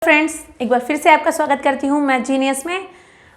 Friends, एक बार फिर से आपका स्वागत करती हूँ मैं जीनियस में।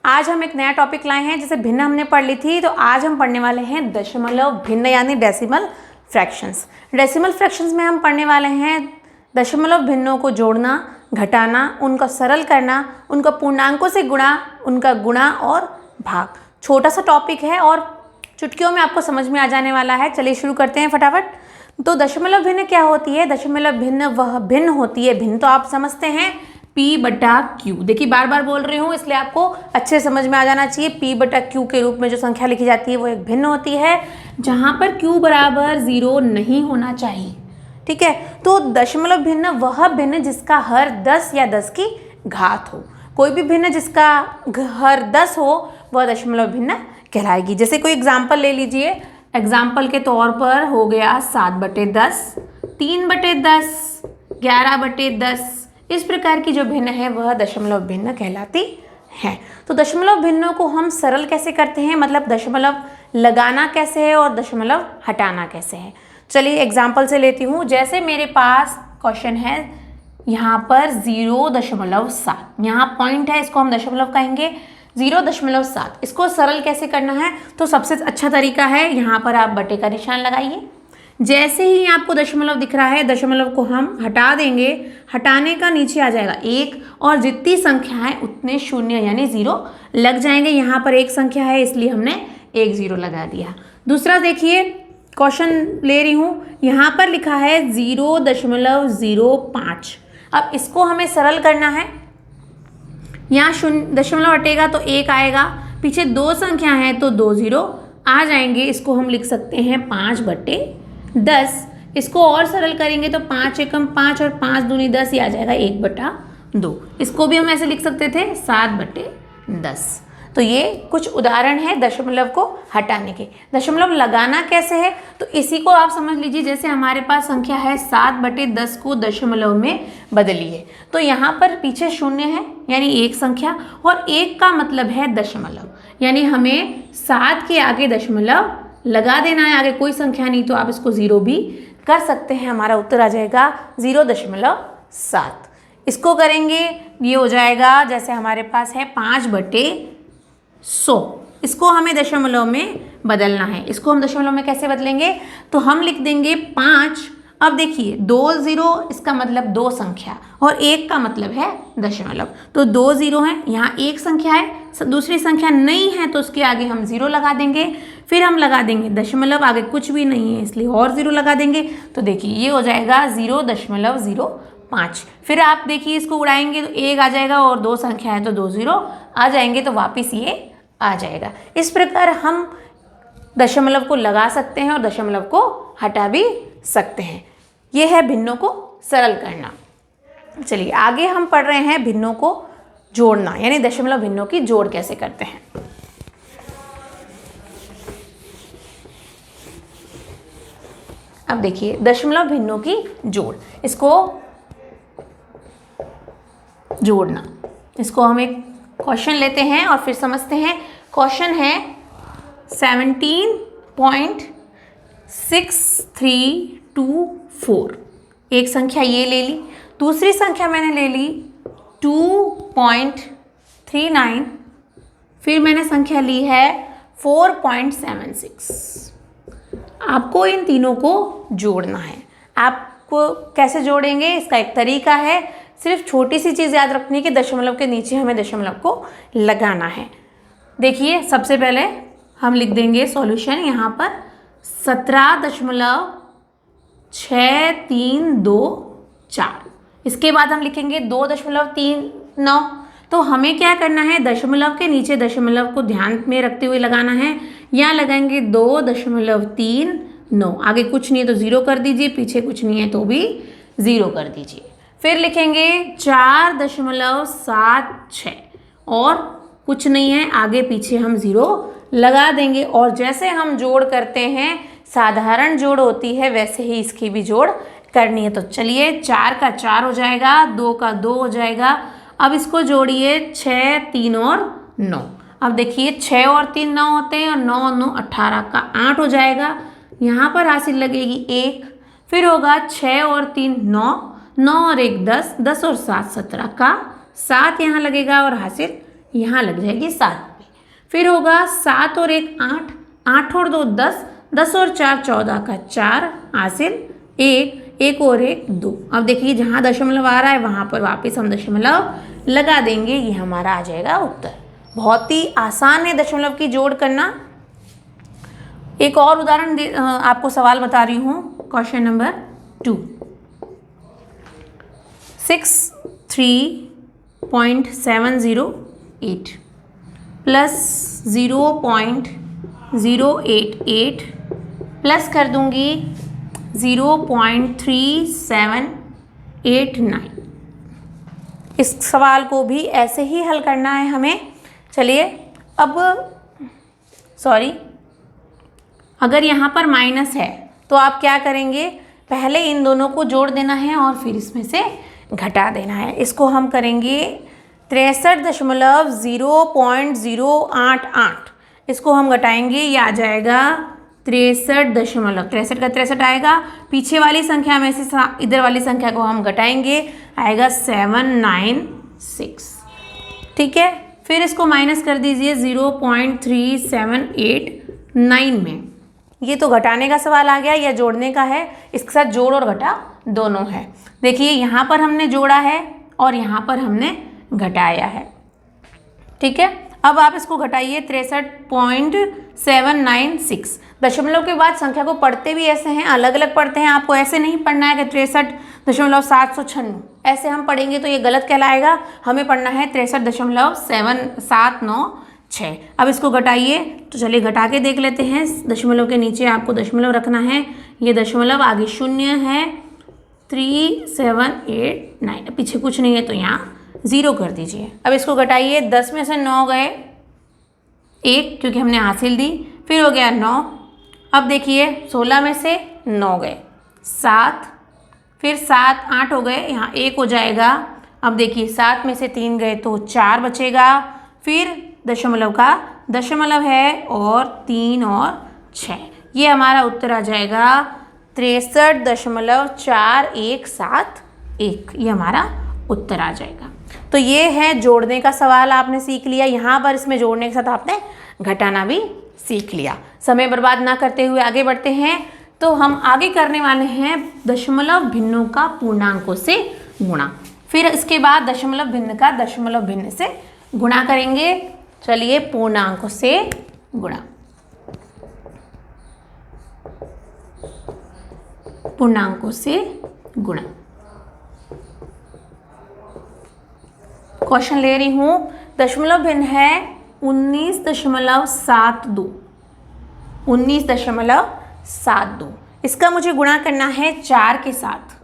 आज हम एक नया टॉपिक लाए हैं। जैसे भिन्न हमने पढ़ ली थी, तो आज हम पढ़ने वाले हैं दशमलव भिन्न यानी डेसिमल फ्रैक्शंस। डेसिमल फ्रैक्शंस में हम पढ़ने वाले हैं दशमलव भिन्नों को जोड़ना, घटाना, उनका सरल करना, उनका पूर्णांकों से गुणा, उनका गुणा और भाग। छोटा सा टॉपिक है और चुटकियों में आपको समझ में आ जाने वाला है। चलिए शुरू करते हैं फटाफट। तो दशमलव भिन्न क्या होती है? दशमलव भिन्न वह भिन्न होती है, भिन्न तो आप समझते हैं, P/Q। देखिए बार बार बोल रही हूँ इसलिए आपको अच्छे समझ में आ जाना चाहिए। P/Q के रूप में जो संख्या लिखी जाती है वो एक भिन्न होती है जहाँ पर Q बराबर 0 नहीं होना चाहिए। ठीक है, तो दशमलव भिन्न वह भिन्न जिसका हर 10 या 10 की घात हो। कोई भी भिन्न जिसका हर 10 हो वह दशमलव भिन्न कहलाएगी। जैसे कोई एग्जाम्पल ले लीजिए। एग्जाम्पल के तौर पर हो गया 7/10, 3/10, 11/10। इस प्रकार की जो भिन्न है वह दशमलव भिन्न कहलाती है। तो दशमलव भिन्नों को हम सरल कैसे करते हैं, मतलब दशमलव लगाना कैसे है और दशमलव हटाना कैसे है। चलिए एग्जाम्पल से लेती हूँ। जैसे मेरे पास क्वेश्चन है यहाँ पर 0.7, यहाँ पॉइंट है, इसको हम दशमलव कहेंगे। 0.7 इसको सरल कैसे करना है? तो सबसे अच्छा तरीका है, यहाँ पर आप बटे का निशान लगाइए। जैसे ही आपको दशमलव दिख रहा है, दशमलव को हम हटा देंगे। हटाने का नीचे आ जाएगा 1 और जितनी संख्या है उतने शून्य यानी 0 लग जाएंगे। यहाँ पर एक संख्या है इसलिए हमने 1 0 लगा दिया। दूसरा देखिए, क्वेश्चन ले रही हूँ, यहाँ पर लिखा है 0.05। अब इसको हमें सरल करना है। यहाँ शून्य दशमलव हटेगा तो 1 आएगा, पीछे 2 संख्या है तो 2 0 आ जाएंगे। इसको हम लिख सकते हैं 5/10। इसको और सरल करेंगे तो 5 एकम 5 और 5 दूनी 10 ही आ जाएगा 1/2। इसको भी हम ऐसे लिख सकते थे 7/10। तो ये कुछ उदाहरण है दशमलव को हटाने के। दशमलव लगाना कैसे है तो इसी को आप समझ लीजिए। जैसे हमारे पास संख्या है 7/10 को दशमलव में बदलिए, तो यहाँ पर पीछे शून्य है यानी एक संख्या, और 1 का मतलब है दशमलव, यानी हमें 7 के आगे दशमलव लगा देना है। आगे कोई संख्या नहीं तो आप इसको 0 भी कर सकते हैं। हमारा उत्तर आ जाएगा 0.7। इसको करेंगे, ये हो जाएगा जैसे हमारे पास है 5/100। इसको हमें दशमलव में बदलना है। इसको हम दशमलव में कैसे बदलेंगे? तो हम लिख देंगे 5। अब देखिए 2 0 इसका मतलब 2 संख्या और 1 का मतलब है दशमलव, तो 2 0 है। यहाँ एक संख्या है, दूसरी संख्या नहीं है तो उसके आगे हम 0 लगा देंगे। फिर हम लगा देंगे दशमलव, आगे कुछ भी नहीं है इसलिए और 0 लगा देंगे। तो देखिए ये हो जाएगा 0.05। फिर आप देखिए इसको उड़ाएंगे तो 1 आ जाएगा और 2 संख्या है तो 2 0 आ जाएंगे, तो वापिस ये आ जाएगा। इस प्रकार हम दशमलव को लगा सकते हैं और दशमलव को हटा भी सकते हैं। यह है भिन्नों को सरल करना। चलिए आगे हम पढ़ रहे हैं भिन्नों को जोड़ना, यानी दशमलव भिन्नों की जोड़ कैसे करते हैं। अब देखिए दशमलव भिन्नों की जोड़, इसको जोड़ना, इसको हम एक क्वेश्चन लेते हैं और फिर समझते हैं। क्वेश्चन है 17.6324। एक संख्या ये ले ली, दूसरी संख्या मैंने ले ली 2.39, फिर मैंने संख्या ली है 4.76। आपको इन तीनों को जोड़ना है। आपको कैसे जोड़ेंगे इसका एक तरीका है, सिर्फ छोटी सी चीज़ याद रखनी कि दशमलव के नीचे हमें दशमलव को लगाना है। देखिए सबसे पहले हम लिख देंगे सॉल्यूशन यहाँ पर 17.6324। इसके बाद हम लिखेंगे 2.39। तो हमें क्या करना है, दशमलव के नीचे दशमलव को ध्यान में रखते हुए लगाना है। यहाँ लगाएंगे 2.39, आगे कुछ नहीं है तो 0 कर दीजिए, पीछे कुछ नहीं है तो भी 0 कर दीजिए। फिर लिखेंगे 4.76 और कुछ नहीं है, आगे पीछे हम 0 लगा देंगे। और जैसे हम जोड़ करते हैं, साधारण जोड़ होती है, वैसे ही इसकी भी जोड़ करनी है। तो चलिए 4 का 4 हो जाएगा, 2 का 2 हो जाएगा। अब इसको जोड़िए 6 3 और 9। अब देखिए 6 और 3 9 होते हैं और 9 और 9 18 का 8 हो जाएगा। यहाँ पर हासिल लगेगी 1, फिर होगा 6 और 3 9, 9 और 1 10, 10 और 7 17 का 7 यहाँ लगेगा और हासिल यहाँ लग जाएगी 7 पे। फिर होगा 7 और 1 8, 8 और 2 10, 10 और 4 14 का 4 हासिल 1, 1 और 1 2। अब देखिए जहाँ दशमलव आ रहा है वहाँ पर वापस हम दशमलव लगा देंगे, ये हमारा आ जाएगा उत्तर। बहुत ही आसान है दशमलव की जोड़ करना। एक और उदाहरण आपको सवाल बता रही हूँ, क्वेश्चन नंबर 2। 63.708 प्लस 0.088 प्लस कर दूंगी 0.3789। इस सवाल को भी ऐसे ही हल करना है हमें। चलिए अब अगर यहाँ पर माइनस है तो आप क्या करेंगे, पहले इन दोनों को जोड़ देना है और फिर इसमें से घटा देना है। इसको हम करेंगे 63.088, इसको हम घटाएंगे, ये आ जाएगा 63 का 63 आएगा। पीछे वाली संख्या में से इधर वाली संख्या को हम घटाएंगे, आएगा 796। ठीक है, फिर इसको माइनस कर दीजिए 0.3789 में। ये तो घटाने का सवाल आ गया, या जोड़ने का है, इसके साथ जोड़ और घटा दोनों है। देखिए यहाँ पर हमने जोड़ा है और यहाँ पर हमने घटाया है। ठीक है, अब आप इसको घटाइए 63.796। दशमलव के बाद संख्या को पढ़ते भी ऐसे हैं, अलग अलग पढ़ते हैं। आपको ऐसे नहीं पढ़ना है कि 63.796 ऐसे हम पढ़ेंगे तो ये गलत कहलाएगा। हमें पढ़ना है 63.796। अब इसको घटाइए, तो चलिए घटा के देख लेते हैं। दशमलव के नीचे आपको दशमलव रखना है, ये दशमलव आगे शून्य है, 3789, पीछे कुछ नहीं है तो यहाँ 0 कर दीजिए। अब इसको घटाइए, 10 में से 9 गए 1 क्योंकि हमने हासिल दी, फिर हो गया 9। अब देखिए 16 में से 9 गए 7, फिर 7 8 हो गए, यहाँ 1 हो जाएगा। अब देखिए 7 में से 3 गए तो 4 बचेगा, फिर दशमलव का दशमलव है और 3 और 6, ये हमारा उत्तर आ जाएगा 63.4171, ये हमारा उत्तर आ जाएगा। तो ये है जोड़ने का सवाल, आपने सीख लिया। यहाँ पर इसमें जोड़ने के साथ आपने घटाना भी सीख लिया। समय बर्बाद ना करते हुए आगे बढ़ते हैं। तो हम आगे करने वाले हैं दशमलव भिन्नों का पूर्णांकों से गुणा, फिर इसके बाद दशमलव भिन्न का दशमलव भिन्न से गुणा करेंगे। चलिए पूर्णांकों से गुणा, पूर्णांकों से गुणा। क्वेश्चन ले रही हूं, दशमलव भिन्न है 19.72, 19.72। इसका मुझे गुणा करना है 4 के साथ।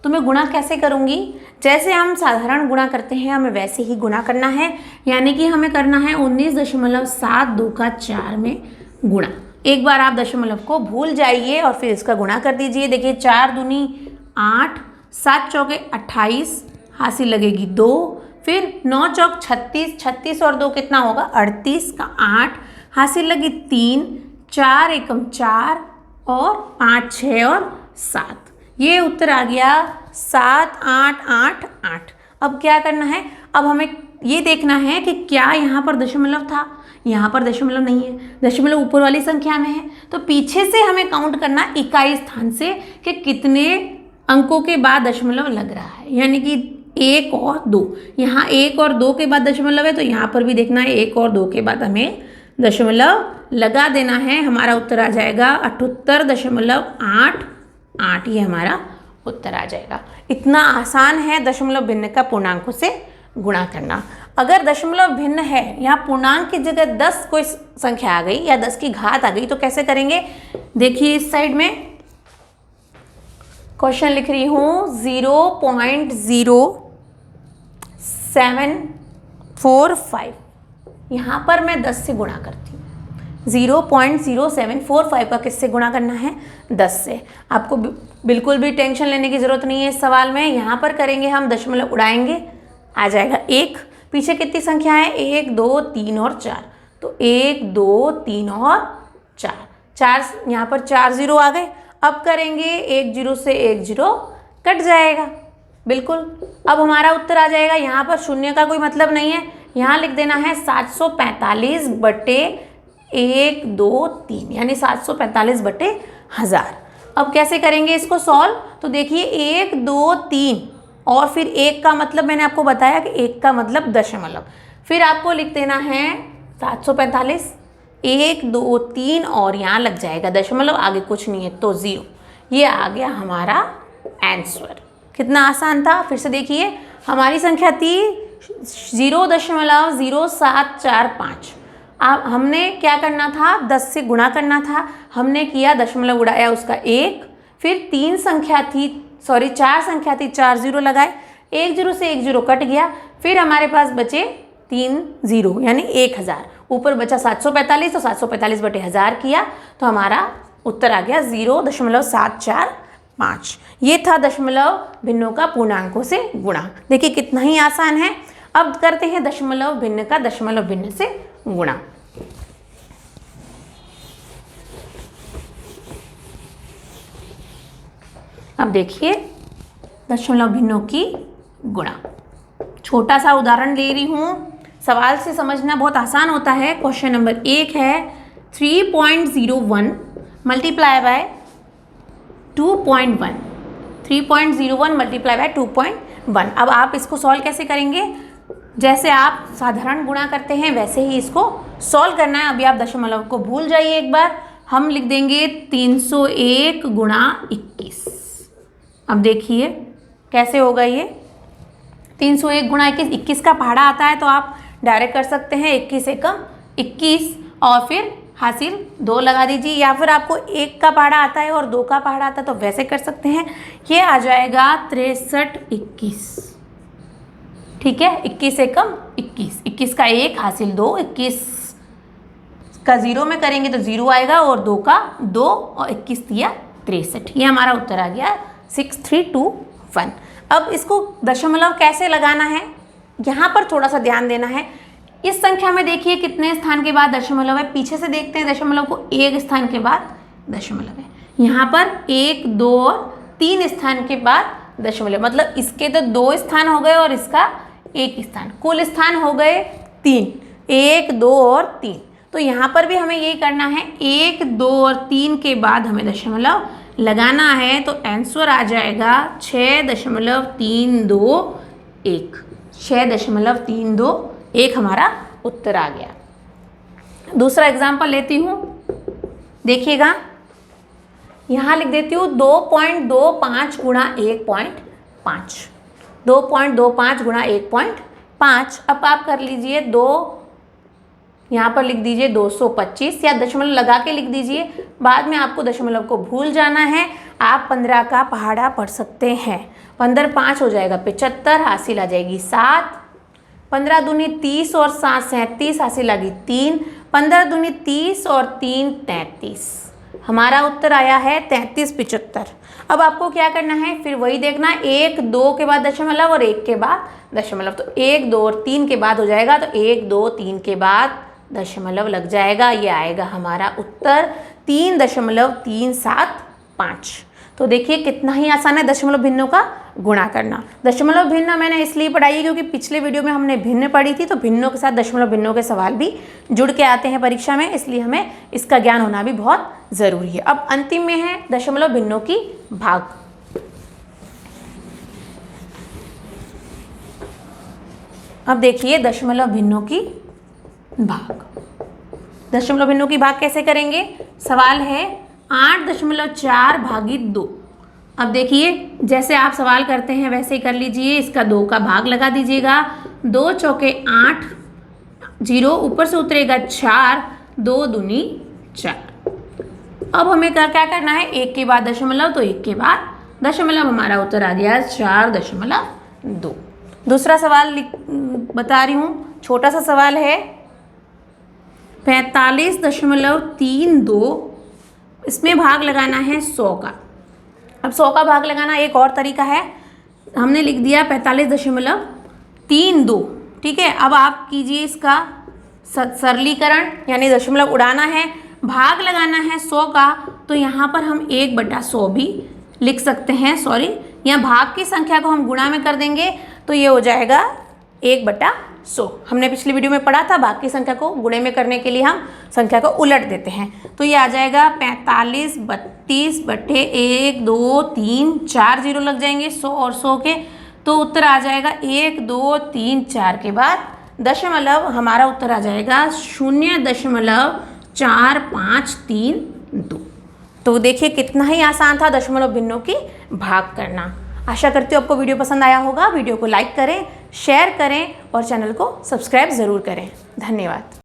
तो मैं गुणा कैसे करूंगी, जैसे हम साधारण गुणा करते हैं हमें वैसे ही गुणा करना है। यानी कि हमें करना है 19.72 का 4 में गुणा। एक बार आप दशमलव को भूल जाइए और फिर इसका गुणा कर दीजिए। देखिए 4 दूनी 8, 7 चौके 28, हासिल लगेगी 2, फिर 9 चौक 36, 36 और 2 कितना होगा 38 का 8, हासिल लगी 3, 4 एकम 4 और 5 6 और 7, ये उत्तर आ गया 7888। अब क्या करना है, अब हमें ये देखना है कि क्या यहाँ पर दशमलव था, यहाँ पर दशमलव नहीं है, दशमलव ऊपर वाली संख्या में है। तो पीछे से हमें काउंट करना इकाई स्थान से कि कितने अंकों के बाद दशमलव लग रहा है। यानी कि 1 और 2, यहाँ 1 और 2 के बाद दशमलव है तो यहाँ पर भी देखना है 1 और 2 के बाद हमें दशमलव लगा देना है। हमारा उत्तर आ जाएगा 78.88, ये हमारा उत्तर आ जाएगा। इतना आसान है दशमलव भिन्न का पूर्णांकों से गुणा करना। अगर दशमलव भिन्न है, यहाँ पूर्णांक की जगह 10 कोई संख्या आ गई या 10 की घात आ गई तो कैसे करेंगे, देखिए इस साइड में क्वेश्चन लिख रही हूँ 0.0745, यहाँ पर मैं 10 से गुणा करती हूँ। 0.0745 का किससे गुणा करना है, 10 से। आपको बिल्कुल भी टेंशन लेने की ज़रूरत नहीं है इस सवाल में। यहाँ पर करेंगे हम दशमलव उड़ाएंगे, आ जाएगा 1, पीछे कितनी संख्या है 1 2 3 और 4, तो 1 2 3 और 4, यहाँ पर 4 0 आ गए। अब करेंगे 1 0 से 1 0 कट जाएगा, बिल्कुल। अब हमारा उत्तर आ जाएगा, यहाँ पर शून्य का कोई मतलब नहीं है, यहाँ लिख देना है 745 बटे 1 2 3, यानी 745 बटे 1000। अब कैसे करेंगे इसको सॉल्व? तो देखिए 1 2 3 और फिर 1 का मतलब मैंने आपको बताया कि 1 का मतलब दशमलव, फिर आपको लिख देना है 745 1 2 3 और यहाँ लग जाएगा दशमलव, आगे कुछ नहीं है तो 0। ये आ गया हमारा आंसर। कितना आसान था। फिर से देखिए, हमारी संख्या थी 0.0745। अब हमने क्या करना था, 10 से गुणा करना था, हमने किया दशमलव उड़ाया उसका 1, फिर 4 संख्या थी 4 जीरो लगाए, 1 जीरो से 1 जीरो कट गया, फिर हमारे पास बचे 3 जीरो यानी 1000, ऊपर बचा 745, तो 745 बटे 1000 किया तो हमारा उत्तर आ गया 0.745। ये था दशमलव भिन्नों का पूर्णांकों से गुणा। देखिए कितना ही आसान है। अब करते हैं दशमलव भिन्न का दशमलव भिन्न से गुणा। अब देखिए दशमलव भिन्नों की गुणा। छोटा सा उदाहरण ले रही हूं, सवाल से समझना बहुत आसान होता है। क्वेश्चन नंबर 1 है 3.01 मल्टीप्लाई बाय 2.1, 3.01 मल्टीप्लाई बाय 2.1। अब आप इसको सॉल्व कैसे करेंगे? जैसे आप साधारण गुणा करते हैं वैसे ही इसको सॉल्व करना है। अभी आप दशमलव को भूल जाइए एक बार, हम लिख देंगे 301 गुणा 21। अब देखिए कैसे होगा ये 301 गुणा 21, 21 का पहाड़ा आता है तो आप डायरेक्ट कर सकते हैं 21 एकम 21 और फिर हासिल 2 लगा दीजिए, या फिर आपको 1 का पहाड़ा आता है और 2 का पहाड़ा आता है तो वैसे कर सकते हैं। ये आ जाएगा 63 21। ठीक है, 21 एकम 21, 21 का 1 हासिल 2, 21 का 0 में करेंगे तो 0 आएगा और 2 का 2 और 21 दिया 63। ये हमारा उत्तर आ गया 6321। अब इसको दशमलव कैसे लगाना है, यहाँ पर थोड़ा सा ध्यान देना है। इस संख्या में देखिए कितने स्थान के बाद दशमलव है, पीछे से देखते हैं दशमलव को, 1 स्थान के बाद दशमलव है। यहाँ पर 1 2 और 3 स्थान के बाद दशमलव, मतलब इसके तो 2 स्थान हो गए और इसका 1 स्थान, कुल स्थान हो गए 3, 1 2 और 3। तो यहाँ पर भी हमें यही करना है, 1 2 और 3 के बाद हमें दशमलव लगाना है। तो आंसर आ जाएगा 6.321, 6.321 हमारा उत्तर आ गया। दूसरा एग्जाम्पल लेती हूँ, देखिएगा यहाँ लिख देती हूँ 2.25 गुणा 1.5, 2.25 गुणा 1.5। अब आप कर लीजिए 2, यहाँ पर लिख दीजिए 225 या दशमलव लगा के लिख दीजिए, बाद में आपको दशमलव को भूल जाना है। आप 15 का पहाड़ा पढ़ सकते हैं, 15 5 हो जाएगा 75, हासिल आ जाएगी 7, 15 दूनी 30 और 7 37, हासिल आ गई 3, 15 दूनी 30 और 3 33। हमारा उत्तर आया है 3375। अब आपको क्या करना है, फिर वही देखना, 1 2 के बाद दशमलव और 1 के बाद दशमलव, तो 1 2 और 3 के बाद हो जाएगा, तो 1 2 3 के बाद दशमलव लग जाएगा। ये आएगा हमारा उत्तर 3.375। तो देखिए कितना ही आसान है दशमलव भिन्नों का गुणा करना। दशमलव भिन्न मैंने इसलिए पढ़ाई है क्योंकि पिछले वीडियो में हमने भिन्न पढ़ी थी, तो भिन्नों के साथ दशमलव भिन्नों के सवाल भी जुड़ के आते हैं परीक्षा में, इसलिए हमें इसका ज्ञान होना भी बहुत ज़रूरी है। अब अंतिम में है दशमलव भिन्नों की भाग। अब देखिए दशमलव भिन्नों की भाग, दशमलव भिन्नों की भाग कैसे करेंगे? सवाल है 8.4 भागित 2। अब देखिए जैसे आप सवाल करते हैं वैसे ही कर लीजिए, इसका 2 का भाग लगा दीजिएगा, 2 चौके 8, 0 ऊपर से उतरेगा 4, 2 दूनी 4। अब हमें क्या करना है, 1 के बाद दशमलव, तो 1 के बाद दशमलव, हमारा उत्तर आ गया 4.2। दूसरा सवाल बता रही हूँ, छोटा सा सवाल है 45.32, इसमें भाग लगाना है 100 का। अब 100 का भाग लगाना एक और तरीका है, हमने लिख दिया 45.32, ठीक है। अब आप कीजिए इसका सरलीकरण, यानी दशमलव उड़ाना है, भाग लगाना है 100 का, तो यहाँ पर हम 1/100 भी लिख सकते हैं, सॉरी यहाँ भाग की संख्या को हम गुणा में कर देंगे तो ये हो जाएगा 1/100। हमने पिछली वीडियो में पढ़ा था भाग की संख्या को गुणे में करने के लिए हम संख्या को उलट देते हैं। तो ये आ जाएगा 45 32 बटे 1 2 3 4 जीरो लग जाएंगे 100 और 100 के, तो उत्तर आ जाएगा 1 2 3 4 के बाद दशमलव, हमारा उत्तर आ जाएगा 0.4532। तो देखिए कितना ही आसान था दशमलव भिन्नों की भाग करना। आशा करती हूँ आपको वीडियो पसंद आया होगा। वीडियो को लाइक करें, शेयर करें और चैनल को सब्सक्राइब ज़रूर करें। धन्यवाद।